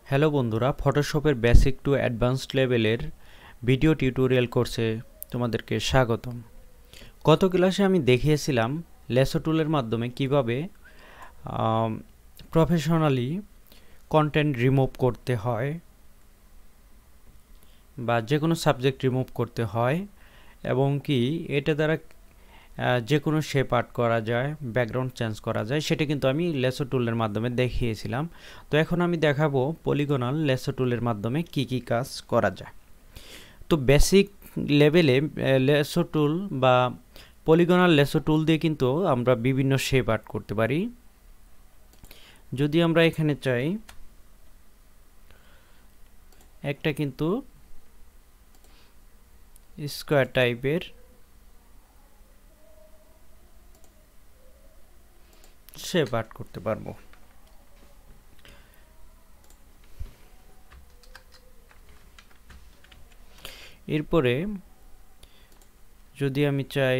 Hello বন্ধুরা, ফটোশপের basic to advanced লেভেলের video tutorial কোর্সে তোমাদেরকে স্বাগতম। গত ক্লাসে আমি দেখিয়েছিলাম লেসো টুলের মাধ্যমে কিভাবে প্রফেশনালি কন্টেন্ট রিমুভ করতে হয় বা যে কোনো সাবজেক্ট রিমুভ করতে হয় এবং কি এটা দ্বারা যে কোনো শেপ আর্ট করা যায়, ব্যাকগ্রাউন্ড চেঞ্জ করা যায়, সেটা কিন্তু আমি লেসো টুলের মাধ্যমে দেখিয়েছিলাম। তো এখন আমি দেখাবো পলিগনাল লেসো টুলের মাধ্যমে কি কি কাজ করা যায়। তো বেসিক লেভেলে লেসো টুল বা পলিগনাল লেসো টুল দিয়ে কিন্তু আমরা বিভিন্ন শেপ আর্ট করতে পারি। যদি আমরা এখানে চাই একটা কিন্তু স্কোয়ার টাইপের শেপ আর্ট করতে পারবো। এরপরে যদি আমি চাই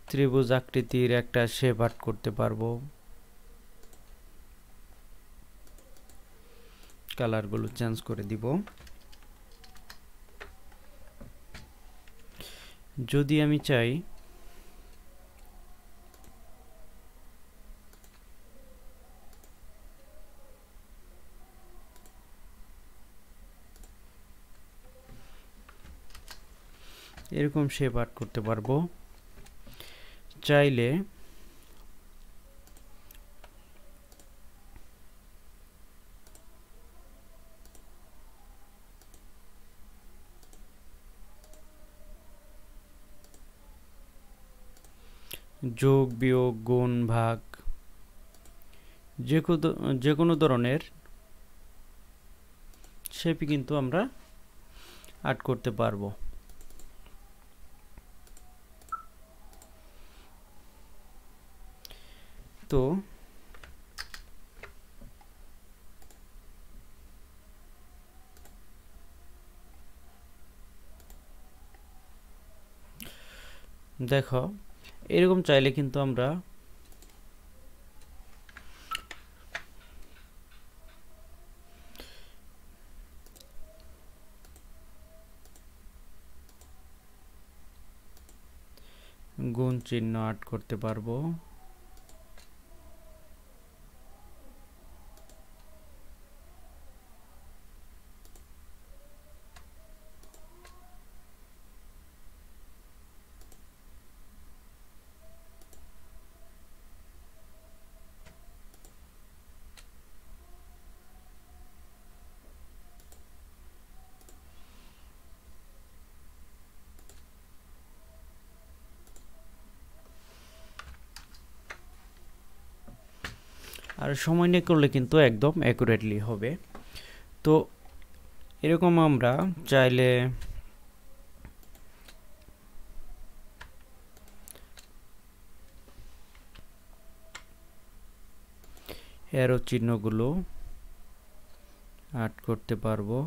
ত্রিভুজ আকৃতির একটা শেপ আর্ট করতে পারবো। কালারগুলো চেঞ্জ করে দিব। যদি আমি চাই এরকম শেপ আর্ট করতে পারবো। চাইলে যোগ বিয়োগ গুণ ভাগ যে কোনো ধরনের শেপই কিন্তু আমরা আর্ট করতে পারবো। তো দেখো, এরকম চাইলে কিন্তু আমরা গুণ চিহ্ন আর্ট করতে পারবো। আর সময় নিয়ে করলে কিন্তু একদম অ্যাকুরেটলি হবে। তো এরকম আমরা চাইলে অ্যারো চিহ্নগুলো আর্ট করতে পারবো।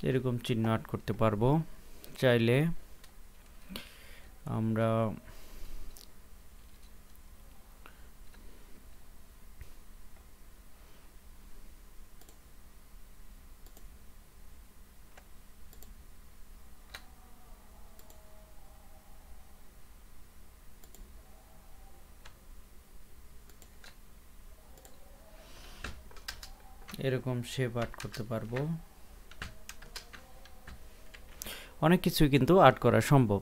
এরকম চিহ্ন আর্ট করতে পারবো। চাইলে আমরা এরকম শেপ আর্ট করতে পারবো। অনেক কিছুই কিন্তু আর্ট করা সম্ভব।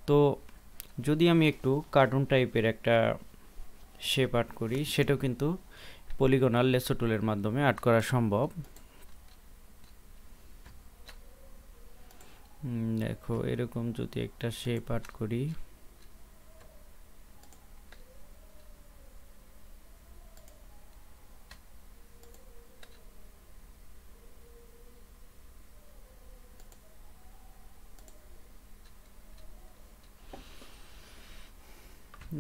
তো যদি আমি একটু কার্টুন টাইপের একটা শেপ আর্ট করি, সেটাও কিন্তু পলিগনাল লেসো টুলের মাধ্যমে আর্ট করা সম্ভব। দেখো, এরকম যদি একটা শেপ আর্ট করি,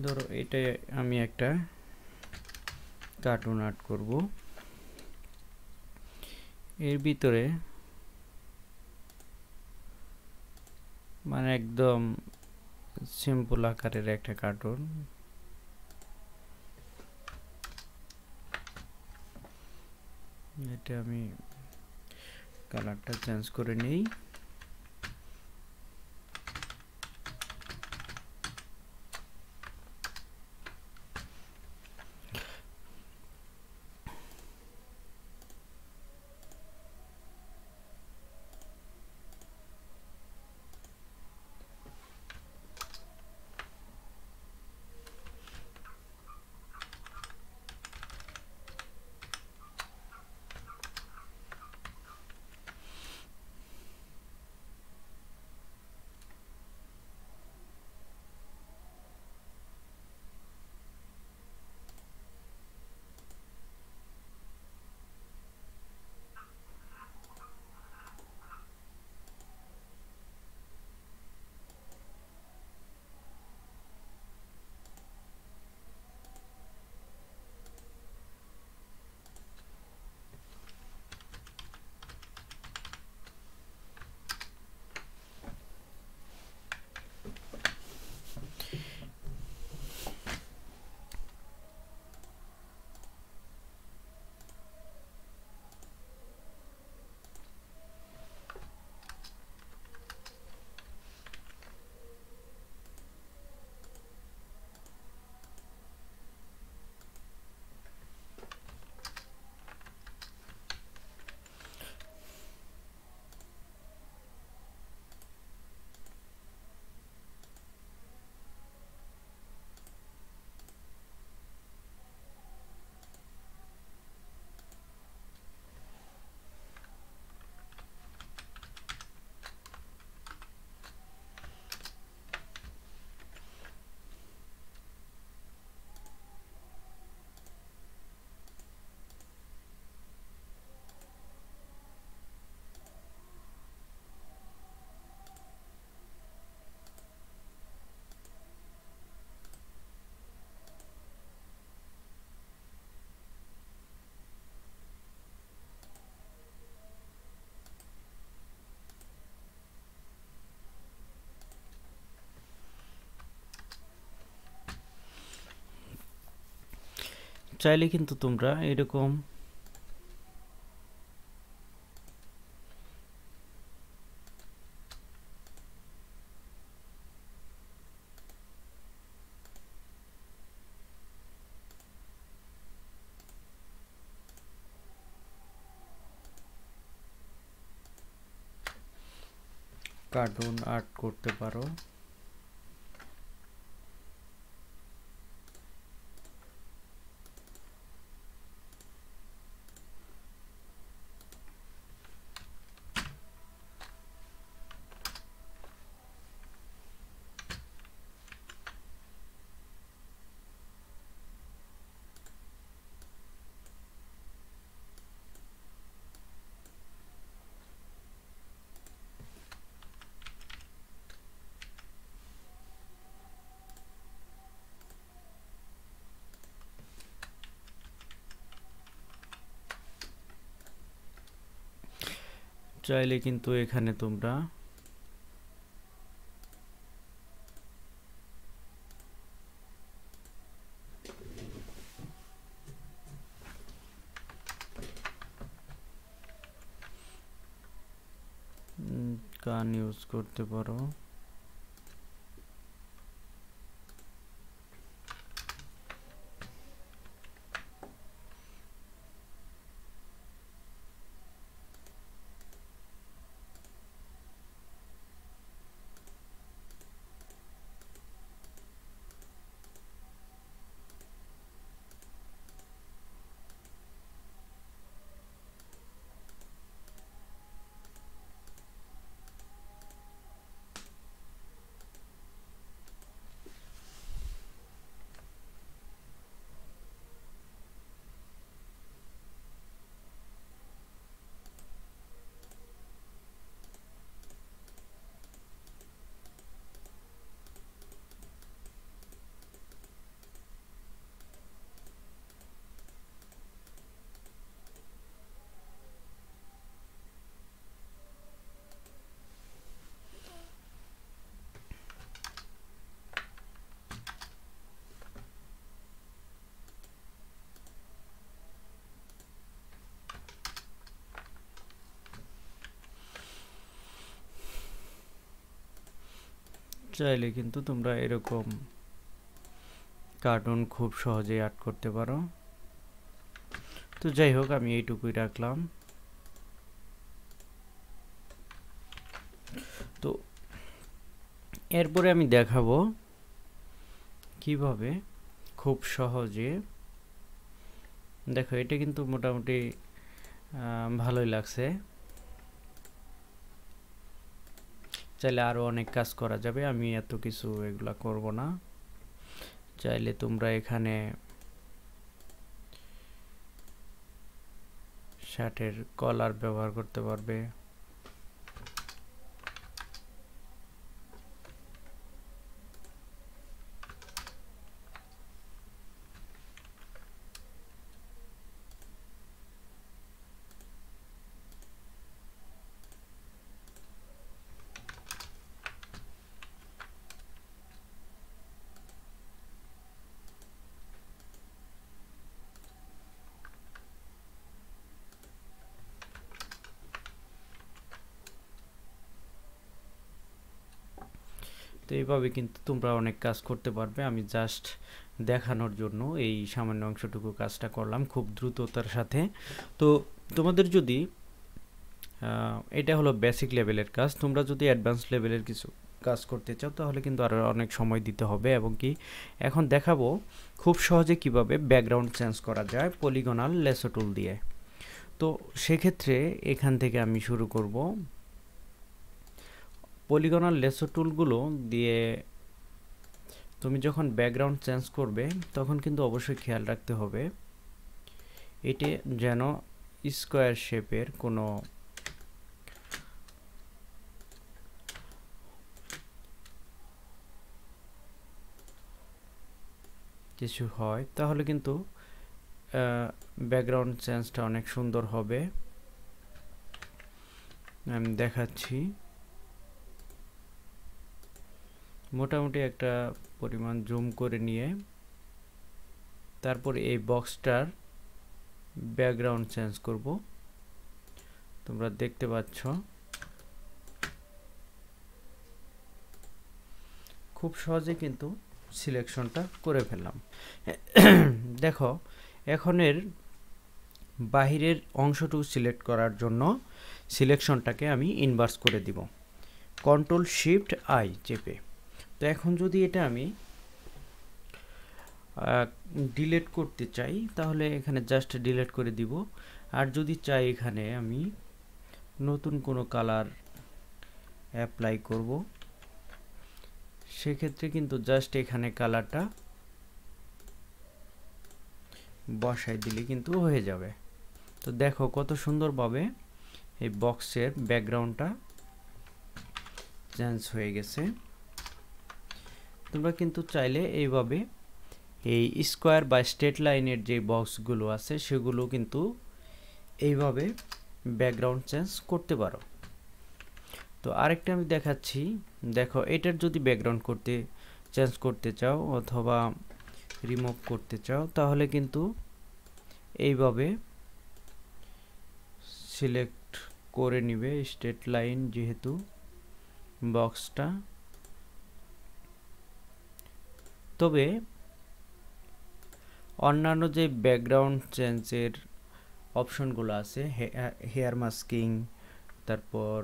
ধরো এটা আমি একটা কার্টুন আর্ট করব। এর ভিতরে মানে একদম সিম্পল আকারের একটা কার্টুন। এটা আমি কালারটা চেঞ্জ করে নিই। চাইলে কিন্তু তোমরা এরকম কার্টুন আর্ট করতে পারো। চাইলে কিন্তু এখানে তোমরা গান ইউজ করতে পারো। চাইলে কিন্তু তোমরা এরকম কার্টুন খুব সহজেই অ্যাড করতে পারো। তো যাই হোক, আমি এইটুকুই রাখলাম। তো এরপরে আমি দেখাবো কিভাবে খুব সহজে, দেখো এটা কিন্তু মোটামুটি ভালোই লাগছে। চাইলে আরো অনেক কাজ করা যাবে, আমি এত কিছু এগুলা করব না। চাইলে তোমরা এখানে শার্টের কলার ব্যবহার করতে পারবে। তো এইভাবে কিন্তু তোমরা অনেক কাজ করতে পারবে। আমি জাস্ট দেখানোর জন্য এই সামান্য অংশটুকু কাজটা করলাম খুব দ্রুততার সাথে। তো তোমাদের যদি এটা হলো বেসিক লেভেলের কাজ, তোমরা যদি অ্যাডভান্স লেভেলের কিছু কাজ করতে চাও তাহলে কিন্তু আরও অনেক সময় দিতে হবে। এবং কি এখন দেখাবো খুব সহজে কিভাবে ব্যাকগ্রাউন্ড চেঞ্জ করা যায় পলিগনাল লেসো টুল দিয়ে। তো সেক্ষেত্রে এখান থেকে আমি শুরু করব। পলিগনাল লেসো টুলগুলো দিয়ে তুমি যখন ব্যাকগ্রাউন্ড চেঞ্জ করবে তখন কিন্তু অবশ্যই খেয়াল রাখতে হবে এটা যেন স্কোয়ার শেপের কোনো কিছু হয়, তাহলে কিন্তু ব্যাকগ্রাউন্ড চেঞ্জটা অনেক সুন্দর হবে। আমি দেখাচ্ছি। মোটামুটি একটা পরিমাণ জুম করে নিয়ে তারপর এই বক্সটার ব্যাকগ্রাউন্ড চেঞ্জ করব। তোমরা দেখতে পাচ্ছ খুব সহজে কিন্তু সিলেকশনটা করে ফেললাম। দেখো এখন এর বাহিরের অংশটুকু সিলেক্ট করার জন্য সিলেকশনটাকে আমি ইনভার্স করে দিব কন্ট্রোল শিফট আই চেপে। তো এখন যদি এটা আমি ডিলিট করতে চাই তাহলে এখানে জাস্ট ডিলিট করে দিব। আর যদি চাই এখানে আমি নতুন কোনো কালার অ্যাপ্লাই করব, সেক্ষেত্রে কিন্তু জাস্ট এখানে কালারটা বসাই দিলে কিন্তু হয়ে যাবে। তো দেখো কত সুন্দরভাবে এই বক্সের ব্যাকগ্রাউন্ডটা চেঞ্জ হয়ে গেছে। তোমরা কিন্তু চাইলে এইভাবে এই স্কোয়ার বা স্ট্রেট লাইনের যে বক্সগুলো আছে সেগুলো কিন্তু এইভাবে ব্যাকগ্রাউন্ড চেঞ্জ করতে পারো। তো আরেকটা আমি দেখাচ্ছি। দেখো এটার যদি ব্যাকগ্রাউন্ড চেঞ্জ করতে চাও অথবা রিমুভ করতে চাও তাহলে কিন্তু এইভাবে সিলেক্ট করে নিবে স্ট্রেট লাইন যেহেতু বক্সটা। তবে অন্যান্য যে ব্যাকগ্রাউন্ড চেঞ্জের অপশনগুলো আছে হেয়ার মাস্কিং, তারপর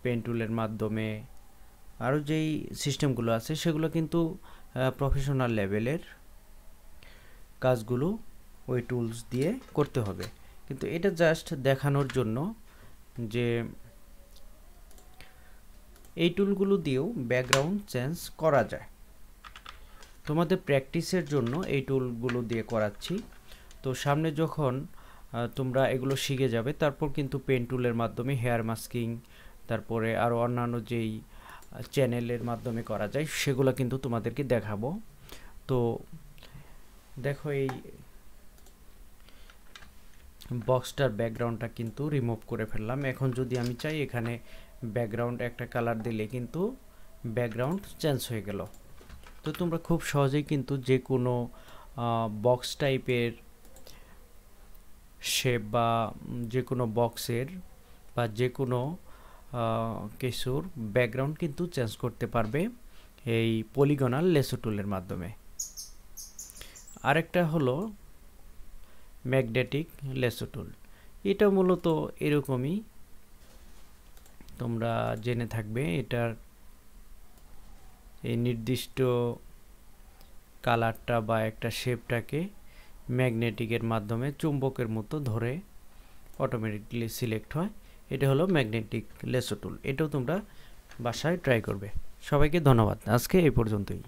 পেন টুলের মাধ্যমে আরও যেই সিস্টেমগুলো আছে সেগুলো কিন্তু প্রফেশনাল লেভেলের কাজগুলো ওই টুলস দিয়ে করতে হবে। কিন্তু এটা জাস্ট দেখানোর জন্য যে এই টুলগুলো দিয়েও ব্যাকগ্রাউন্ড চেঞ্জ করা যায়। তোমাদের প্র্যাকটিসের জন্য এই টুলগুলো দিয়ে করাচ্ছি। তো সামনে যখন তোমরা এগুলো শিখে যাবে তারপর কিন্তু পেন টুলের মাধ্যমে হেয়ার মাস্কিং, তারপরে আরও অন্যান্য যেই চ্যানেলের মাধ্যমে করা যায় সেগুলো কিন্তু তোমাদেরকে দেখাবো। তো দেখো এই বক্সটার ব্যাকগ্রাউন্ডটা কিন্তু রিমুভ করে ফেললাম। এখন যদি আমি চাই এখানে ব্যাকগ্রাউন্ড একটা কালার দিলে কিন্তু ব্যাকগ্রাউন্ড চেঞ্জ হয়ে গেল। তো তোমরা খুব সহজেই কিন্তু যে কোনো বক্স টাইপের শেপ বা যে কোনো বক্সের বা যে কোনো কিছুর ব্যাকগ্রাউন্ড কিন্তু চেঞ্জ করতে পারবে এই পলিগনাল লেসো টুলের মাধ্যমে। আরেকটা হলো ম্যাগনেটিক লেসো টুল। এটা মূলত এরকমই, তোমরা জেনে থাকবে। এটার এই নির্দিষ্ট কালারটা বা একটা শেপটাকে ম্যাগনেটিকের মাধ্যমে চুম্বকের মতো ধরে অটোমেটিকলি সিলেক্ট হয়। এটা হলো ম্যাগনেটিক লেসো টুল। এটাও তোমরা বাসায় ট্রাই করবে। সবাইকে ধন্যবাদ। আজকে এই পর্যন্তই।